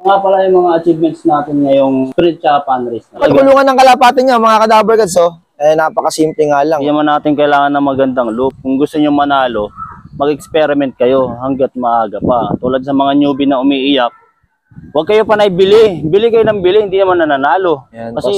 Nga pala yung mga achievements natin ngayong sprint tsaka fan race. Pagkulungan ng kalapati niya, mga Cadaver Gods, napakasimple nga lang. Hindi naman natin kailangan ng magandang loop. Kung gusto nyo manalo, mag-experiment kayo hanggat maaga pa. Tulad sa mga newbie na umiiyak, huwag kayo panay bili. Bili kayo ng bili, hindi naman nananalo. Yan, kasi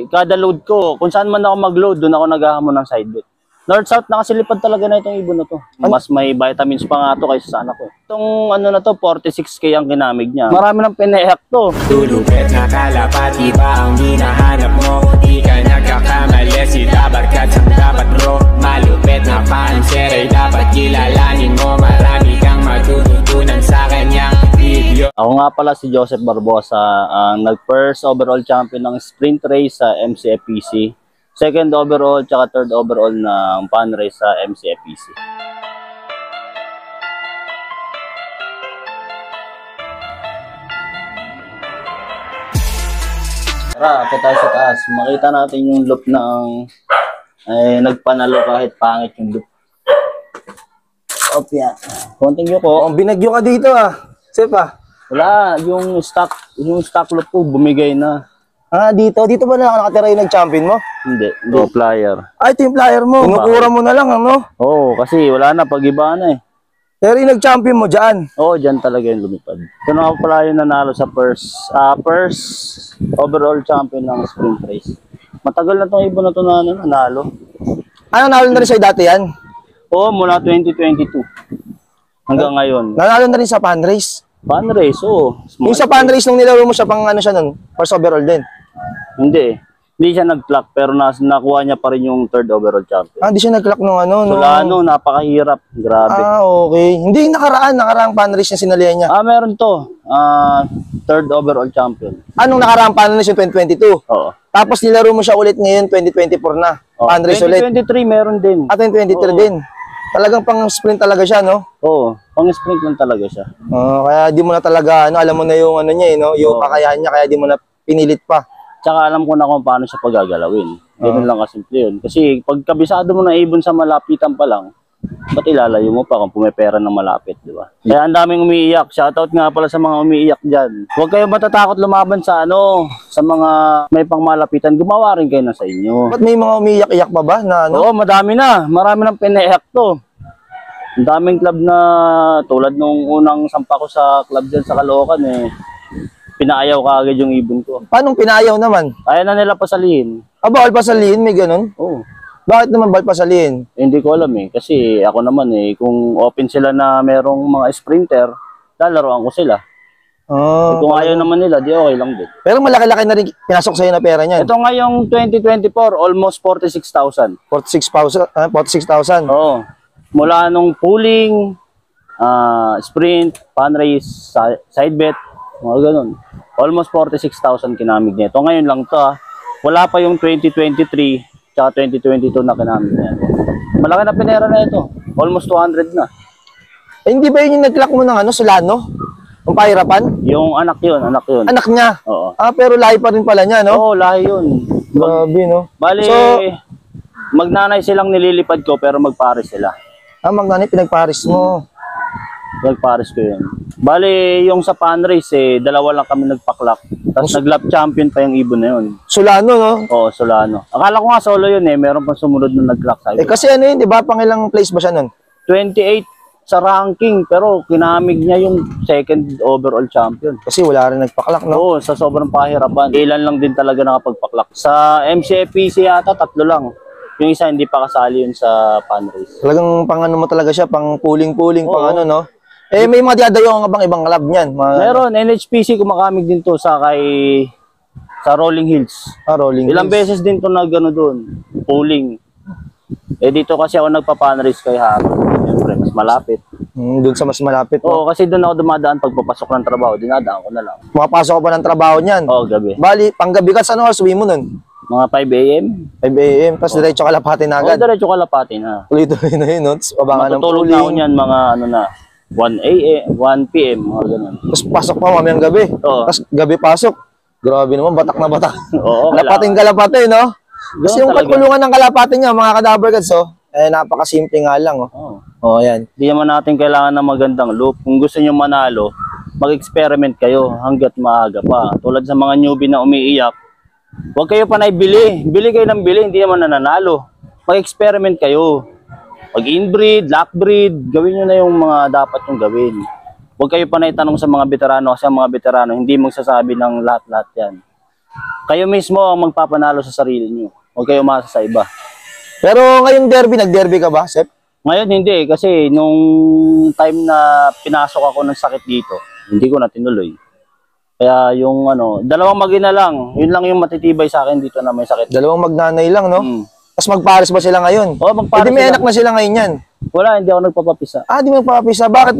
kada load ko, kung saan man ako mag-load, doon ako naghahamon ng side bet. North-South, nakasilipad talaga na itong ibon na to. Mas may vitamins pa nga to kaysa sa anak ko. Itong ano na to, 46K ang kinamig niya. Marami nang pinahack to. Tulupet na kalapati ba ang hinahanap mo? Di ka nagkakamali, si Dabarkat ang dapat bro. Malupet na panser ay dapat kilalanin mo. Marami kang matututunan sa kanyang video. Ako nga pala si Joseph Barbosa, ang nag-first overall champion ng sprint race sa MCFPC. Second overall tsaka third overall ng fan race sa MCFPC. Tara, akit tayo sa taas. Makita natin yung loop ng nagpanalo kahit pangit yung loop. Opya. Konting yuko. Ang binagyo ka dito Sep Wala, yung stock loop ko bumigay na. Dito ba na nakatira yung nag-champion mo? Hindi, flyer. Ito yung flyer mo. Pinukura mo na lang, ano? Oo, kasi wala na, pag-iba na eh. Pero yung nag-champion mo dyan? Oo, dyan talaga yung lumipad. Ito na pala yung nanalo sa first overall champion ng sprint race. Matagal na itong ibon na ito na nanalo. Nanalo na rin sa'yo dati yan? Oo, mula 2022 hanggang ngayon. Nanalo na rin sa fan race? Fan race, oo. Yung sa fan race nung nilaro mo siya, pang ano siya nun? First overall din? Hindi. Hindi siya nag-clock pero nakuha niya pa rin yung third overall champion. Hindi siya nag-clock nung ano? Solano, napakahirap. Grabe. Okay. Hindi yung nakaraang fan race na sinalihan niya? Meron to. Third overall champion. Anong nakaraang fan race yung 2022? Oo. Tapos nilaro mo siya ulit ngayon, 2024 na. Fan race ulit. 2023 meron din. 2023 din. Talagang pang-sprint talaga siya, no? Oo. Pang-sprint lang talaga siya. Kaya di mo na talaga, alam mo na yung ano niya, no? Yung kakayahan niya, kaya di mo na pinilit pa. Tsaka alam ko na kung paano siya pagagalawin. Ganun lang kasimple yun. Kasi pag kabisado mo na ibon sa malapitan pa lang, ba't ilalayo mo pa kung pumipera ng malapit, di ba? Kaya ang daming umiiyak. Shoutout nga pala sa mga umiiyak dyan. Huwag kayo matatakot lumaban sa sa mga may pangmalapitan. Gumawa rin kayo na sa inyo. Ba't may mga umiiyak-iyak pa ba? Na, ano? Oo, madami na. Marami nang pinahack to. Ang daming club na tulad nung unang sampa ko sa club dyan sa Caloocan pinaayaw ka agad yung ibon ko. Paano pinayaw naman? Kaya na nila pasalihin. Bawal pasalihin? May ganun? Oo. Bakit naman bawal pasalihin? Hindi ko alam kasi ako naman kung open sila na merong mga sprinter, lalaroan ko sila. Kung ayaw naman nila, di okay lang din. Pero malaki-laki na rin pinasok sa'yo na pera niyan. Ito ngayong 2024, almost 46,000. 46,000? Oo. Mula nung pooling, sprint, fan race, side bet, mga ganun. Almost 46,000 kinamig niya. Ito ngayon lang to Wala pa yung 2023 tsaka 2022 na kinamig niya. Malaki na pinera na ito. Almost 200 na. Hindi ba yun yung nag-clock mo ng Solano? Yung pahirapan? Yung anak yun. Anak niya? Oo. Pero lahi pa rin pala niya, no? Oo, lahi yun. Grabe, no? Bali, magnanay silang nililipad ko pero magpares sila. Magnanay, pinagpares mo. Nagpares ko yun. Bali, yung sa fan race, dalawa lang kami nagpa-clock. Tapos nag-lap champion pa yung ibon na yun. Solano, no? Oo, Solano. Akala ko nga solo yun meron pang sumunod na nag-clock sa ibon. Kasi ano yun, di ba? Pangilang place ba siya nun? 28 sa ranking, pero kinamig niya yung second overall champion. Kasi wala rin nagpa-clock, no? Oo, sa sobrang pahirapan. Ilan lang din talaga nakapagpa-clock. Sa MCFPC yata, 3 lang. Yung isa hindi pa kasali yun sa fan race. Talagang pang ano mo talaga siya, pang pooling, pang ano, no? May mga diadayo nga bang ibang club niyan? Meron, NHPC kumakamig din to sa Rolling Hills. Rolling Ilang Hills. beses din to nagano doon, pooling. Dito kasi ako nagpa-fan race kay Harold. Siyempre, mas malapit. Doon sa mas malapit. Oo, kasi doon ako dumadaan pagpapasok ng trabaho. Dinadaan ko na lang. Makapasok ka pa ng trabaho niyan? Oo, gabi. Bali, panggabi ka, saan oras uwi mo nun? Mga 5 a.m. 5 a.m. Tapos diretso ka lapatin na agad? Oo, diretso ka lapatin na. Tuloy-tuloy na yun, no? Abangan ng matutulog na ako niyan mga 1 a.m., 1 p.m. mga ganun. Tapos pasok pa mamayang gabi. Oo. Tapos gabi pasok. Grabe naman, batak na batak. Oo, Kalapatin, no? Kasi yung pagkulungan ng kalapatin niya, mga Cadaver Gods, napakasimple nga lang, Oo. Yan. Hindi naman natin kailangan ng magandang loop. Kung gusto nyo manalo, mag-experiment kayo hanggat maaga pa. Tulad sa mga newbie na umiiyak, huwag kayo panay bili. Bili kayo ng bili, hindi naman nananalo. Mag-experiment kayo. Mag-inbreed, lockbreed, gawin nyo na yung mga dapat yung gawin. Huwag kayo panay tanong sa mga veterano kasi ang mga veterano hindi magsasabi ng lahat-lahat yan. Kayo mismo ang magpapanalo sa sarili nyo. Huwag kayo umasa sa iba. Pero ngayong derby, nag-derby ka ba, Sep? Ngayon hindi kasi nung time na pinasok ako ng sakit dito, hindi ko na tinuloy. Kaya yung dalawang mag-ina lang, yun lang yung matitibay sa akin dito na may sakit. Dalawang magnanay lang, no? Tapos magpares ba sila ngayon? Oo, magpares may sila. anak na sila ngayon yan. Wala, hindi ako nagpapapisa. Di mo nagpapapisa. Ba't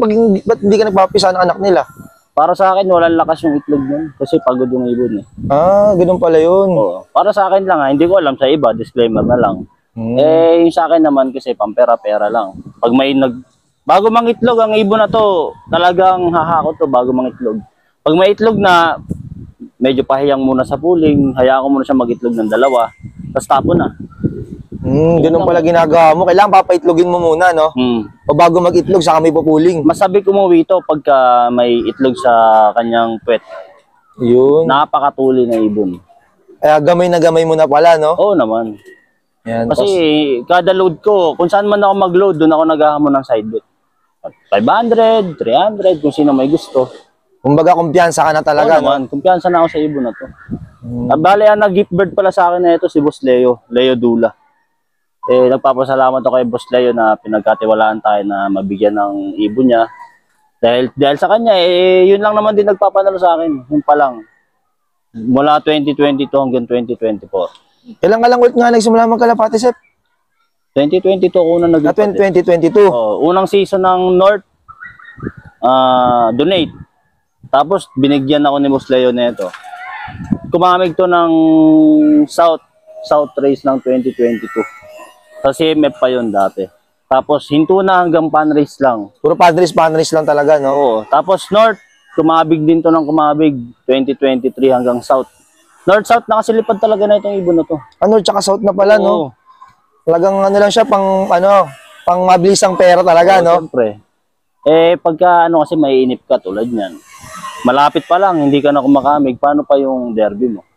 hindi ka nagpapapisa ng anak nila? Para sa akin, walang lakas yung itlog nun. Kasi pagod yung ibon eh. Ganun pala yun. Oo. Para sa akin lang hindi ko alam sa iba, disclaimer na lang. Yung sa akin naman kasi pampera-pera lang. Pag may bago mangitlog ang ibon na to, talagang hahakot to bago mangitlog. Pag may itlog na, medyo pahiyang muna sa puling, hayaan ko muna siya magitlog ng dalawa, tapos tapo na. Ganun pala ginagawa mo. Kailangan papaitlogin mo muna, no? O bago mag-itlog, saka may pupuling. Masabi ko umuwi to pagka may itlog sa kanyang puwet. Yun. Napakatuli na ibon. Kaya gamay na gamay mo na pala, no? Oo naman. Yan. Kasi kada load ko, kung saan man ako mag-load, doon ako naghahamon ng side bet. 500, 300, kung sino may gusto. Kumbaga, kumpiyansa ka na talaga, Oo naman, kumpiyansa na ako sa ibon na to. Bale, nag-gift bird pala sa akin na ito si Boss Leo Dula. Nagpapasalamat ako kay Boss Leo na pinagkatiwalaan tayo na mabigyan ng ibon niya. Dahil sa kanya, yun lang naman din nagpapanalo sa akin, yun pa lang. Mula 2022 hanggang 2024. Kailan ka lang ulit nga nagsimula magkalapati, Sep? 2022 ako unang nag-gift. 2022. Unang season ng North, donate. Tapos binigyan ako ni Boss Leo nito. Kumamig to ng South race ng 2022. Sa CMF pa yun dati. Tapos hinto na hanggang pan race lang. Puro panrace lang talaga, no? Oo. Tapos North, kumabig din to ng kumabig 2023 hanggang South. North-South nakasilipad talaga na itong ibon na to. Tsaka South na pala, no? Oo. Talagang lang siya, pang mabilisang pera talaga, Oo, no? Siyempre. Pagka kasi maiinip ka tulad niyan. Malapit pa lang, hindi ka na kumakamig. Paano pa yung derby mo?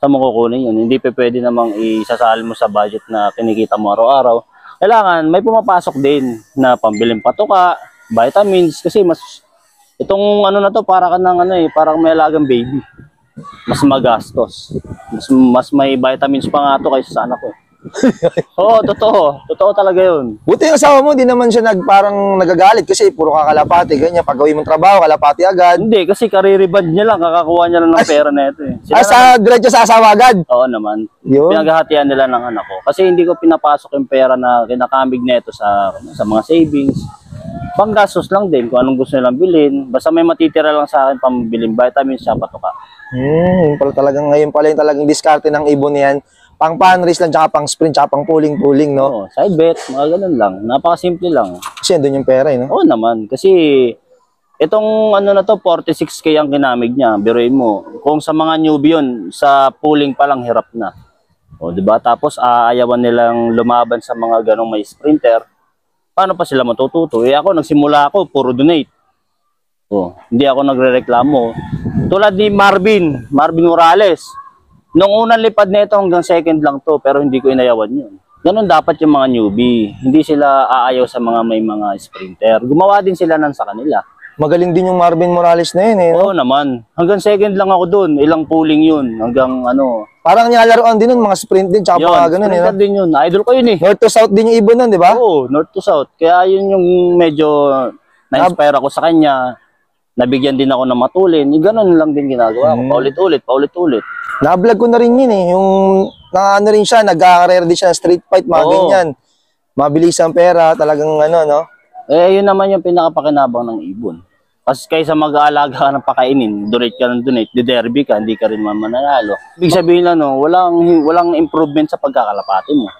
Saan mo kukunin yun? Hindi pa pwede namang isasali mo sa budget na kinikita mo araw-araw. Kailangan may pumapasok din na pambiling patuka, vitamins. Kasi itong na to, para ka ng parang may alagang baby. Mas magastos. Mas may vitamins pa nga to kaysa sa anak ko. Oo, totoo. Totoo talaga yun. Buti yung asawa mo, di naman siya parang nagagalit kasi puro kakalapati, ganyan. Pag gawin mong trabaho, kalapati agad. Hindi, kasi kariribad niya lang, kakakuha niya lang ng pera na ito eh. Diretso sa asawa agad? Oo naman. Yun. Pinaghahatian nila ng anak ko. Kasi hindi ko pinapasok yung pera na kinakamig nito sa mga savings. Panggastos lang din kung anong gusto nilang bilhin. Basta may matitira lang sa akin pambiling vitamins siya patuka. Pala talagang ngayon pala yung talagang diskarte ng ibon niyan. Pang pan-race lang, tsaka pang sprint, tsaka pang puling-puling, no? Oo, side bet, mga ganun lang. Napakasimple lang. Kasi doon yung pera, no? Oo naman. Kasi itong na to, 46K ang kinamig niya. Biruin mo. Kung sa mga newbie yun, sa pooling pa lang hirap na. O, diba? Tapos aayawan nilang lumaban sa mga ganong may sprinter. Paano pa sila matututo? Ako, nagsimula ako, puro donate. O, hindi ako nagrereklamo. Tulad ni Marvin Morales. Nung unang lipad nito hanggang second lang to, pero hindi ko inayawan yun. Ganun dapat yung mga newbie. Hindi sila aayaw sa may mga sprinter. Gumawa din sila ng sa kanila. Magaling din yung Marvin Morales na yun, eh, no? Oo naman. Hanggang second lang ako dun. Ilang pooling yun. Hanggang Parang nilalaroan din nun, mga sprint din, tsaka yun, mga ganun, eh, no? sprinter din yun. Idol ko yun eh. North to South din yung ibon nun, di ba? Oo, North to South. Kaya yun yung medyo na-inspire ako sa kanya. Nabigyan din ako ng matulin. Yung ganun lang din ginagawa ko. Paulit-ulit. Na-vlog ko na rin yun, eh. Yung, rin siya, nag-career din siya ng street fight, mga ganyan. Mabilis ang pera, talagang no? Yun naman yung pinakapakinabang ng ibon. Kasi kaysa mag-aalaga ka ng pakainin, donate ka ng donate, di-derby ka, hindi ka rin mananalo. Ibig sabihin lang, walang improvement sa pagkakalapati mo.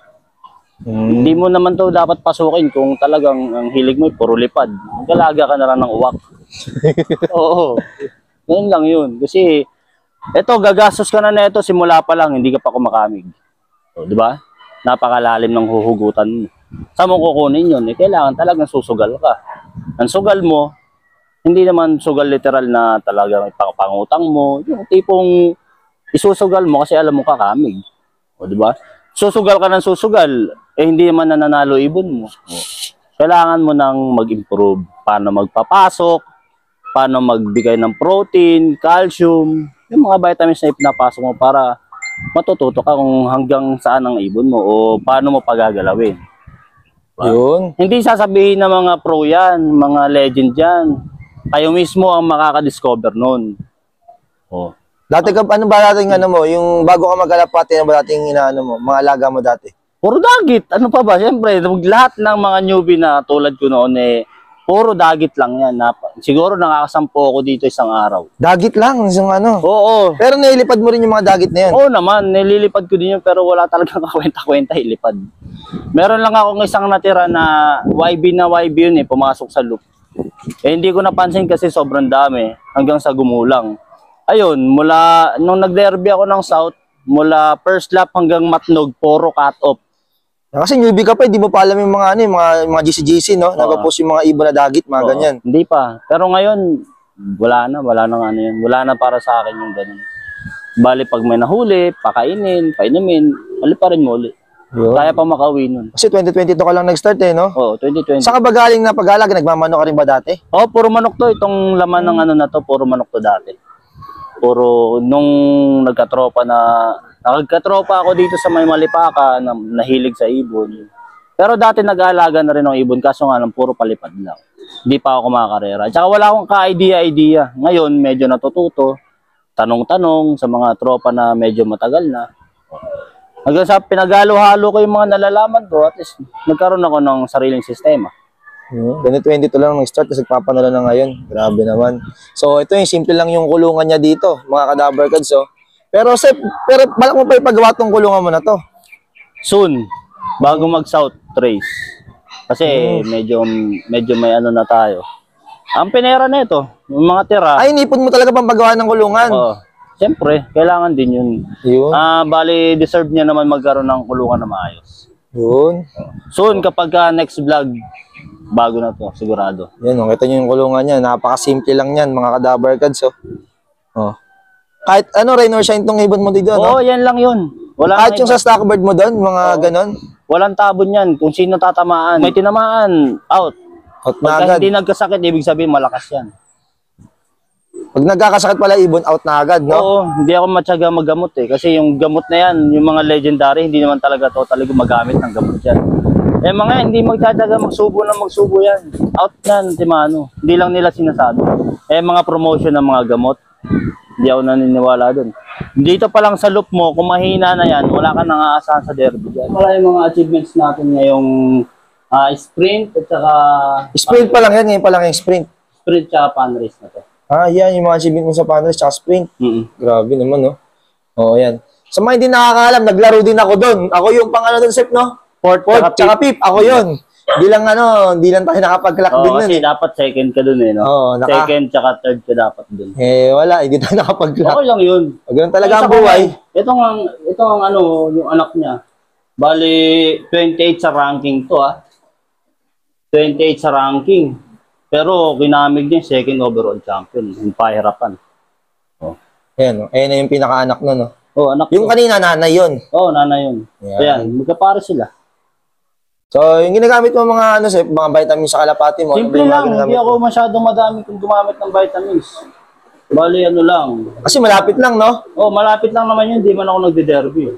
Hindi mo naman to dapat pasukin kung talagang ang hilig mo puro lipad. Mag-alaga ka na lang ng uwak. Oo. Ganun lang yun. Kasi, gagastos ka na neto simula pa lang, hindi ka pa kumakamig. O, di ba? Napakalalim ng huhugutan mo. Saan mo kukunin yun? Kailangan talagang susugal ka. Ang sugal mo, Hindi naman sugal literal na talaga may pangutang mo. Yung tipong isusugal mo kasi alam mo kakamig. O, di ba? Susugal ka ng susugal, eh hindi naman nananalo ibon mo. O, kailangan mo nang mag-improve. Paano magpapasok, paano magbigay ng protein, calcium, yung mga vitamins na ipinapasok mo para matututo ka kung hanggang saan ang ibon mo o paano mo pagagalawin. Yun. Hindi sasabihin ng mga pro yan, mga legend yan. Kayo mismo ang makaka-discover nun. Oh. Dati ka, ano ba dating ano mo? Yung bago ka mag-alapati, ano ba dating inaano mo? Mga alaga mo dati? Puro dagit. Ano pa ba? Siyempre, lahat ng mga newbie na tulad ko noon eh, puro dagit lang yan. Siguro nakakasampo ako dito isang araw. Dagit lang, isang ano. Oo. Pero nailipad mo rin yung mga dagit na yun. Oo naman, nililipad ko din yun pero wala talagang kakwenta-kwenta ilipad. Meron lang akong isang natira na YB yun eh, pumasok sa loop. Eh hindi ko napansin kasi sobrang dami hanggang sa gumulang. Ayun, mula nung nag-derby ako ng South, mula first lap hanggang Matnog, puro cut-off. Kasi newbie ka pa, hindi mo pa alam yung mga, ano, yung mga GC-GC, no? Nagpo-post yung mga ibon na dagit, mga ganyan. Hindi pa. Pero ngayon, wala na ano yun. Wala na para sa akin yung ganun. Bali, pag may nahuli, pakainin, painumin, huli pa rin mo ulit. Yun. Kaya pa makauwi nun. Kasi 2022 ka lang nag-start eh, no? Oo, 2020. Saan ka ba galing na pag-alaga? Nagmamano ka rin ba dati? Oo, puro manok to. Itong laman ng ano na to, puro manok to dati. Puro, nung nagkatropa ako dito sa may Malipaka, na nahilig sa ibon. Pero dati nag-aalaga na rin ng ibon, kaso nga lang, puro palipad lang. Hindi pa ako kumakarera. Tsaka wala akong ka-idea. Ngayon, medyo natututo. Tanong-tanong sa mga tropa na medyo matagal na. Hanggang sa pinagalo-halo ko yung mga nalalaman ko, at least nagkaroon ako ng sariling sistema. 2022 lang nag-start, kasi nagpapanalo na ngayon. Grabe naman. So, ito yung simple lang yung kulungan niya dito, mga Cadaver Cards, oh. Pero, balak mo pa ipagawa tong kulungan mo na to. Soon, bago mag-South Race. Kasi medyo may ano na tayo. Ang pinera na ito, yung mga tira. Ay, inipon mo talaga pang paggawa ng kulungan. Oh, siyempre, kailangan din yun. Yun. Bali, deserve niya naman magkaroon ng kulungan na maayos. Yun. Soon, kapag next vlog, bago na to, sigurado. Yan, oh, kita nyo yung kulungan niya. Napakasimple lang yan, mga Cadaver Cards, oh. Oh. Kahit ano, rain or shine tong ibon mo dito, no? Oo, yan lang yun. Kahit yung sa stockbird mo doon, mga ganon. Walang tabon yan. Kung sino tatamaan. May tinamaan, out. Out na Pagka agad. hindi nagkasakit, ibig sabihin malakas yan. Pag nagkakasakit pala ibon, out na agad, no? Oo, hindi ako matyaga maggamot eh. Kasi yung gamot na yan, yung mga legendary, hindi naman talaga totally gumagamit ng gamot yan. Eh mga hindi magtsatsaga magsubo yan. Out na ng timano. Hindi lang nila sinasabi. Eh mga promotion ng mga gamot, hindi ako naniniwala dun. Dito pa lang sa loop mo, kung mahina na yan, wala ka nang aasahan sa derby dyan. Wala yung mga achievements natin ngayong sprint at saka... Sprint pa lang yan, ngayon pa lang yung sprint. Sprint at pan race na to. Yan, yung mga achievement mo sa panels, tsaka sprint. Grabe naman, no? Oo, yan. Sa mga hindi nakakaalam, naglaro din ako doon. Ako yung pangano doon, Sep, no? Fourth, tsaka fifth. Ako yun. Hindi lang tayo nakapag-clock din nun. Kasi dapat second ka dun eh, no? Oo, second tsaka third ka dapat dun. Wala, hindi tayo nakapag-clock. Okay lang yun. Ganun talaga ang buhay. Ito ang ano, yung anak niya. Bali, 28 sa ranking to, 28 sa ranking. Pero kinamig niya second overall champion. Yung pahirapan. Ayan, ayan na yung pinaka-anak nun, no? Anak Yung kanina, nanay yun. nanay yun. Ayan, magkapare sila. So, yung ginagamit mo mga mga vitamins sa kalapati mo. Simple lang, hindi ako masyadong madami kung gumamit ng vitamins. Bali, ano lang. Kasi malapit lang, no? Malapit lang naman yun, di man ako nagde-derby.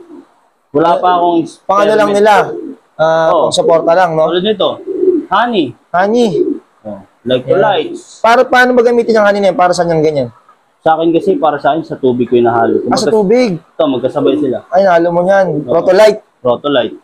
Wala pa akong... Pang ano lang nila, pang suporta lang, no? Tulad nito, honey. Honey. Electrolytes. Paano ba gamitin yung honey na yan? Para saan yung ganyan? Sa akin kasi, para sa akin, sa tubig ko inahalo. Sa tubig? Ito, magkasabay sila. Ay, nahalo mo yan. Protolite. Protolite.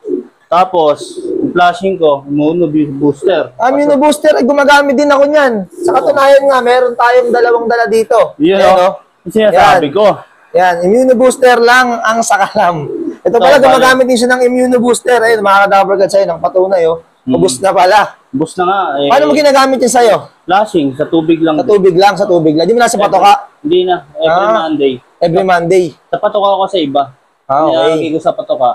Tapos, yung flashing ko, Immuno Booster. Immuno Booster, ay gumagamit din ako niyan. Sa katunayan nga, meron tayong dalawang dala dito. Yun, no? Yung sinasabi ko. Yan, Immuno Booster lang ang sakalam. Ito pala, gumagamit din siya ng Immuno Booster. Ayun, mga Cadaver Cards sa'yo, ng patunay, oh. Ubus na pala. Ubus na nga. Paano mo ginagamit yun sa'yo? Flashing, sa tubig lang. Sa tubig lang. Di mo na sa patoka? Hindi na, every Monday. Every Monday. Sa patoka ko sa iba. Okay. Nilalagay ko sa patoka.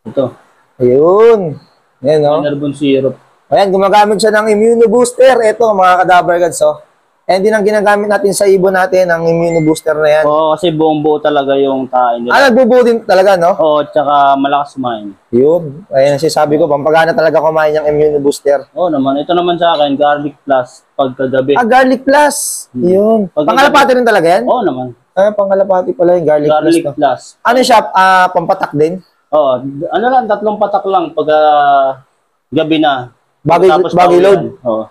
Ito. Ayun. Yan, no? Enerbon syrup. Ayan, gumagamit siya ng Immuno Booster. Ito, mga Cadaver Cards, oh. And din ang ginagamit natin sa ibon natin, ang immune booster na yan. Oo, kasi buong buo talaga yung tain nila. Nagbubuo din talaga, no? Oo, tsaka malakas kumain. Yun. Ayan, sabi ko, pampagana talaga kumain yung immune booster. Oo naman. Ito naman sa akin, garlic plus pagkagabi. Garlic plus. Yun. Pagkagabi. Pangalapati rin talaga yan? Oo naman. Pangalapati pala yung garlic plus. No? Plus. Ano siya? Pampatak din? Oo. Ano lang, 3 patak lang pag gabi na. Bago pauwi load? yan. Oo.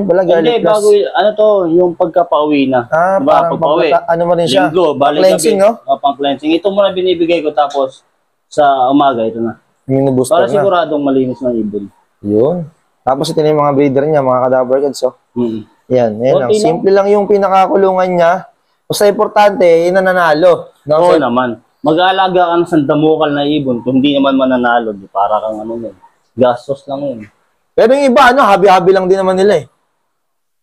Yung pala garlic Hindi, plus. bago, ano to, yung pagkapauwi na. Diba? Parang Pagpauwi. ano mo rin siya? Linggo, balik Cleansing, gabi. no? Pang-cleansing. Ito muna binibigay ko tapos sa umaga, ito na. Immune booster Para na. siguradong malinis ng ibon. Yun. Tapos ito na yung mga breeder niya, mga cadaver kids, oh. Yan lang. Okay lang. Simple lang yung pinakakulungan niya. Basta importante, yun na nanalo. No? Oo naman. Mag-aalaga ka ng sandamukal na ibon kung hindi naman mananalo. Di para kang ano yun. Gastos lang yun. Pero yung iba, habi-habi lang din naman nila eh.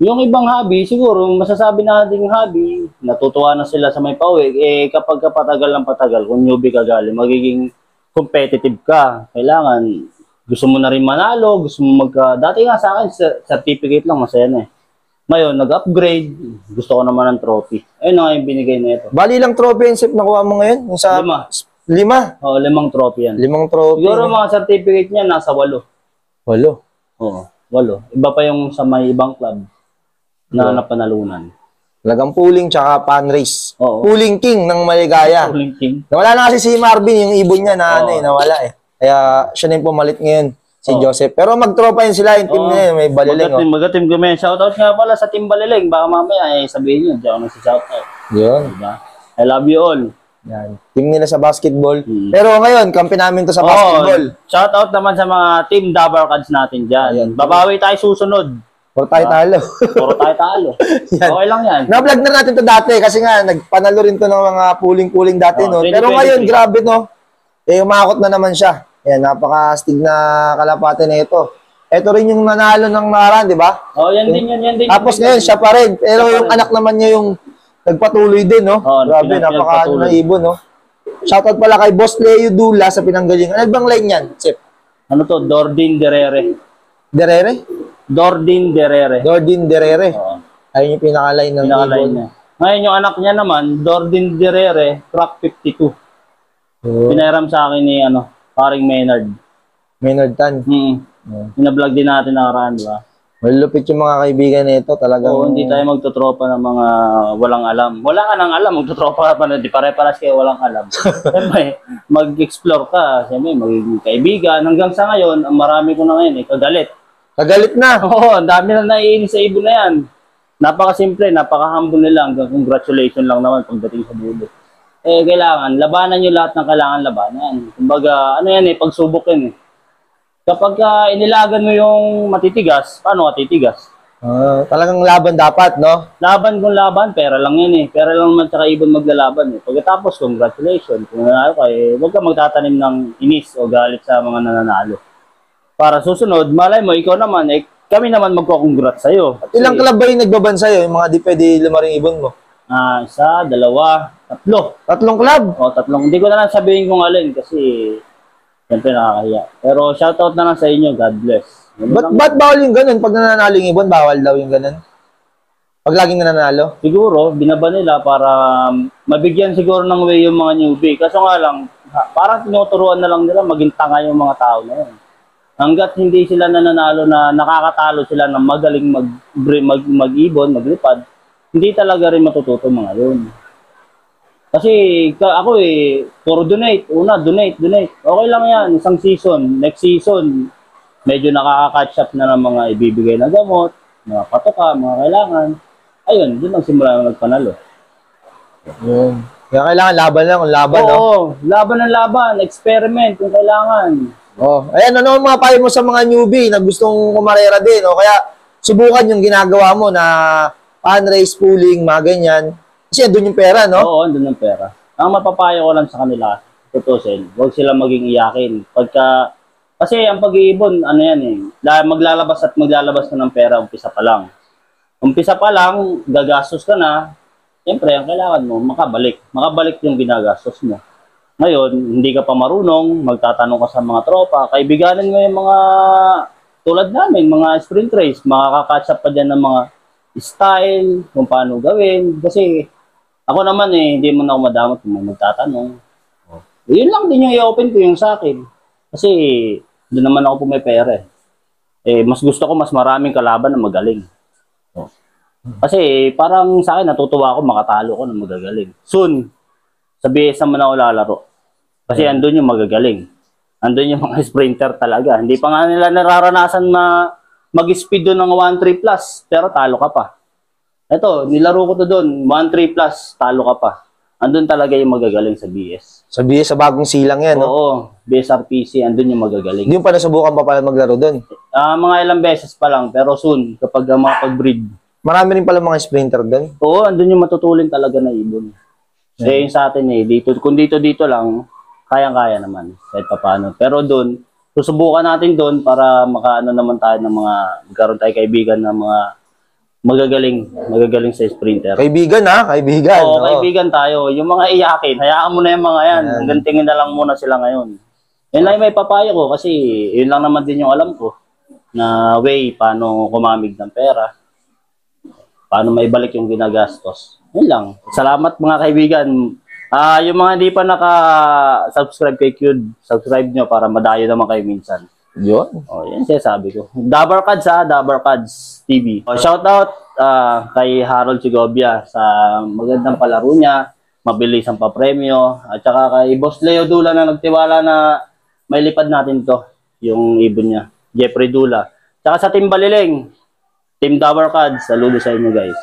Yung ibang hobby, siguro, masasabi natin hobby, natutuwa na sila sa may pauwi. Kapag patagal ng patagal, kung newbie ka galing, magiging competitive ka. Kailangan, gusto mo na rin manalo, gusto mo dati nga sa akin, certificate lang, masaya na eh. Ngayon, nag-upgrade, gusto ko naman ng trophy. Ayun na nga yung binigay na ito. Bali lang trophy and sip nakuha mo ngayon? Yung sa 5. 5? Oo, 5 trophy yan. 5 trophy. Siguro mga certificate niya, nasa 8. 8. Oo, 8. Iba pa yung sa may ibang club na napanalunan. Talagang pooling tsaka pan race. Oo. Pooling king ng Maligaya. Pooling king. Nawala na kasi si Marvin, yung ibon niya na nawala eh. Kaya siya na yung pumalit ngayon, si Joseph. Pero magtropa yun sila, yung team niya, may baliling. Magatim kami. Shoutout nga pala sa team Baliling. Baka mamaya sabihin nyo, diyan ako nagsi-shoutout. Yun. Diba? I love you all. Yan. Team nila sa basketball. Pero ngayon, kampi namin to sa basketball. Shoutout naman sa mga team Dabar Cards natin dyan. Ayan. Babawi tayo susunod. Puro tayo talo. Puro tayo talo. Okay lang yan. Na-vlog na natin to dati kasi nga, nagpanalo rin to ng mga pooling dati. No? Pero ngayon, grabe no. Umakot na naman siya. Yan, napaka-astig na kalapate na ito. Ito rin yung nanalo ng nakaraan, di ba? Yan din. Tapos ngayon, siya pa rin. Pero yung anak naman niya yung nagpatuloy din, no? Grabe, napaka-ano na ibon, no? Shoutout pala kay Boss Leo Dula sa pinanggalingan. Ano bang line yan, Chip? Ano to? Dordin Derere. Derere? Dordin Derere. Dordin Derere. Ayun yung pinaka-line ng ibon. Ngayon, yung anak niya naman, Dordin Derere, Crack 52. Pinahiram sa akin ni, paring Maynard. Maynard Tan. Pina-vlog din natin nakaraan, di ba? Malulupit yung mga kaibigan nito, talagang... Oo, hindi tayo magtutropa ng mga walang alam. Wala ka nang alam, magtutropa ka pa na, di pare-paras kayo walang alam. Siyempre, mag-explore ka, siyempre, magiging kaibigan. Hanggang sa ngayon, ang marami ko na ngayon, kagalit. Kagalit na! Oo, ang dami na naiinis sa ibon na yan. Napaka-simple, napaka-humble nila. Hanggang congratulations lang naman pagdating sa dulo. Kailangan, labanan nyo lahat ng kailangan labanan. Kumbaga, pagsubok yan eh. Kapag inilagan mo yung matitigas, paano matitigas? Talagang laban dapat, no? Laban kung laban, pera lang yan eh. Pera lang naman tsaka ibon maglalaban eh. Pagkatapos, congratulations. Kung nanalo ka, huwag ka magtatanim ng inis o galit sa mga nananalo. Para susunod, malay mo, ikaw naman, kami naman magko-congrats sa'yo. Ilang club ba yung nagbaban sa'yo? Yung mga di pwede lumaring ibon mo? 1, 2, 3. 3 club? O, 3. Hindi ko na lang sabihin kung alin kasi siyempre nakakahiya. Pero shoutout na lang sa inyo. God bless. Ba't bawal yung ganun? Pag nananalo yung ibon, bawal daw yung ganun? Pag laging nananalo? Siguro, binaba nila para mabigyan siguro ng way yung mga newbie. Kaso nga lang, parang tinuturuan na lang nila maging tanga yung mga tao na yun. Hanggat hindi sila nananalo na nakakatalo sila ng magaling mag-ibon, maglipad, hindi talaga rin matututo mga yun. Kasi ako puro donate. Una, donate. Okay lang yan, isang season. Next season, medyo nakaka-catch up na ng mga ibibigay na gamot, mga patoka, mga kailangan. Ayun, doon ang simula ng magpanalo. Yun. Kaya kailangan laban lang, laban, no? Oo, laban ng laban, experiment kung kailangan. Ayan, ano ang mga payo mo sa mga newbie na gustong kumarera din, o kaya subukan yung ginagawa mo na pan race, pooling, mga ganyan. Kasi doon yung pera, no? Oo, doon yung pera. Ang mapapayo ko lang sa kanila, tutusin, huwag sila maging iyakin. Kasi ang pag-iibon, maglalabas ka ng pera, umpisa pa lang. Umpisa pa lang, gagastos ka na, siyempre, ang kailangan mo, makabalik. Makabalik yung ginagastos mo. Ngayon, hindi ka pa marunong, magtatanong ka sa mga tropa, kaibiganin mo yung mga tulad namin, mga sprint race, makaka-catch up pa dyan ng mga style, kung paano gawin. Kasi ako naman hindi mo na ako madamot kung may magtatanong. Yun lang din yung i-open ko yung sa akin. Kasi doon naman ako pumipera mas gusto ko mas maraming kalaban na magaling. Kasi parang sa akin natutuwa ako makatalo ko na magagaling. Soon, sa BS naman ako lalaro. Kasi andun yung magagaling. Andun yung mga sprinter talaga. Hindi pa nga nila nararanasan mag-speed doon ng 1-3 plus, pero talo ka pa. Ito, nilaro ko to doon, 1-3 plus, talo ka pa. Andun talaga yung magagaling sa BS. Sa BS, sa bagong silang yan, no? Oo, BSRPC, andun yung magagaling. Hindi mo pa nasubukan pa pala maglaro doon. Mga ilang beses pa lang, pero soon, kapag makapag-breed. Marami rin pala mga sprinter doon. Oo, andun yung matutulin talaga na ibon. Yung sa atin dito, kung dito lang, kayang-kaya naman, kahit pa paano. Pero doon, susubukan natin doon para makaano naman tayo ng mga, magkaroon tayo kaibigan ng mga magagaling sa sprinter. Kaibigan ha, kaibigan. Oo, kaibigan tayo. Yung mga iyakin, hayaan mo na yung mga yan. Hanggang tingin na lang muna sila ngayon. Yun lang may papayo ko kasi yun lang naman din yung alam ko na way paano kumamig ng pera. Paano maibalik yung ginagastos. Yun lang. Salamat mga kaibigan. Yung mga hindi pa naka-subscribe kay Cube, subscribe nyo para madayo naman kayo minsan. Yun. Yan siya sabi ko. Dabar Cards Dabar Cards TV. Shoutout kay Harold Segovia sa magandang palaro niya, mabilis ang papremyo, at saka kay Boss Leo Dula na nagtiwala na may lipad natin to, yung ibon niya, Jeffrey Dula. Tsaka sa Team Baliling, Team Dabar Cards, saludo sa inyo guys.